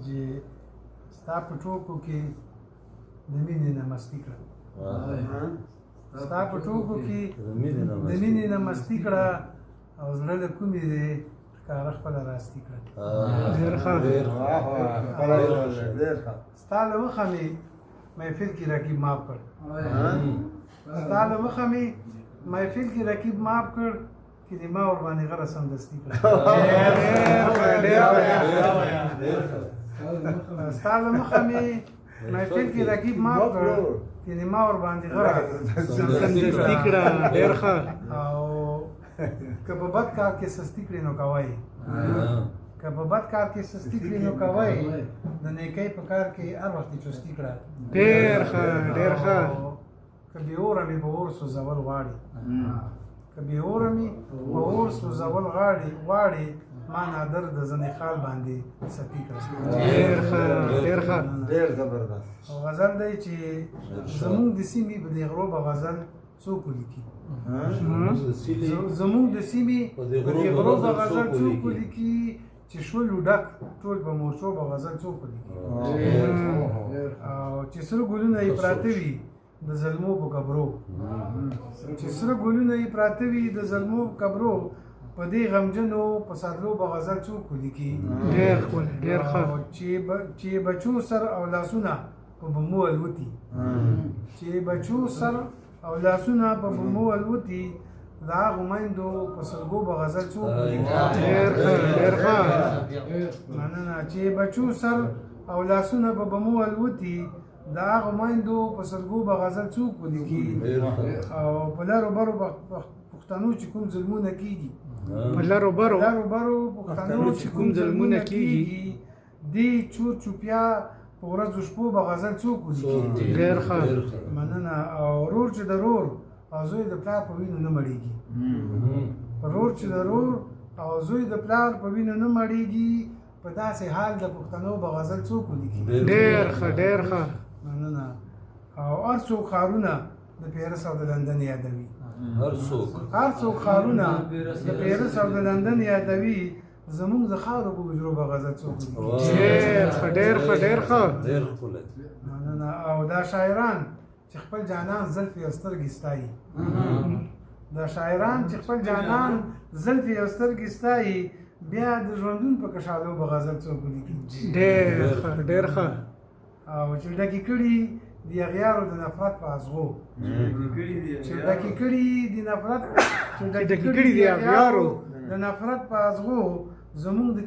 چې ستا په ټوکو کې د مینې نه مستي کړه ستا په ټوکو کې د مینې نه مستي کړه او زړه له کومې دی ښکاره خپله راستی کړه ډېر ښه ستا له مخه مې محفل کې رقیب معاف کړ ستا له مخه مې محفل کې رقیب معاف کړ چې د ما ورباندې غره سمدستي کړه ستا له مخه مې محفل کې رقیب معاف کړ چې د ما ورباندې غره سمدستي کړه ډېر ښه او که په بد کار کې سستی کړې نو کوئ که په بد کار کې سستی کړې نو کوئ د نیکۍ په کار کې هر وخت چستی کړه ډېر ښه ډېر ښه که بې اوره مې په اور سوځول غواړي که بې اوره مې په اور سوځول غواړي ما نادر د زنې خال باندې سپي کړه ډېر ښه ډېر ښه ډېر زبردست او غزل دی چې زمونږ د سیمې په دې غرو به غزل څوک ولیکي زمونږ د سیمې په دې غرو به غزل څوک ولیکي چې شولو ډک ټول په مورچو به غزل څوک ولیکي او چې سره ګلونه یې پراته وي د زلمو په قبرو چې سره ګلونه یې پراته وي د زلمو په قبرو په دې غمجنو په سادلو به غزل څوک ولیکي ډېر ښکلی ډېر ښه چې بچو سر او لاسونه په بمو الوتي چې بچو سر او لاسونه په بمو الوتي د هغو میندو په سلګو به غزل څوک ولیکي ډېر ښه ډېر ښه مننه چې بچو سر او لاسونه په بمو الوتي د هغو میندو په سلګو به غزل څوک ولیکي او په لارو برو پښتنو چې کوم ظلمونه کېږي په لارو برو پښتنو چې کوم ظلمونه کېږي دې چور چوپیا په ورځو شپو به غزل څوک ولیکي ډېر ښه مننه او رور چې د رور او زوی د پلار په وینو نه مړېږي رور چې د رور او زوی د پلار په وینو نه مړېږي په داسې حال د پښتنو به غزل څوک ولیکي ډېر ښه ډېر ښه مننه او هر څوک ښارونه د پیرس او د لندن یادوي هر څوک ښارونه د پیرس او د لندن یادوي زمونږ د خاورو په حجرو به غزل څوک ولیکي ډېر ښه ډېر ښه ډېر ښه مننه او دا شاعران چې خپل جانان زلفې او سترګې ستایي دا شاعران چې خپل جانان زلفې او سترګې ستایي بیا د ژوندون په کشالو به غزل څوک ولیکي ډېر ښه ډېر ښه او چې ډکې کړي د اغیارو د نفرت په ازغو چې ډکې کړي د اغیارو د نفرت په ازغو زمونږ د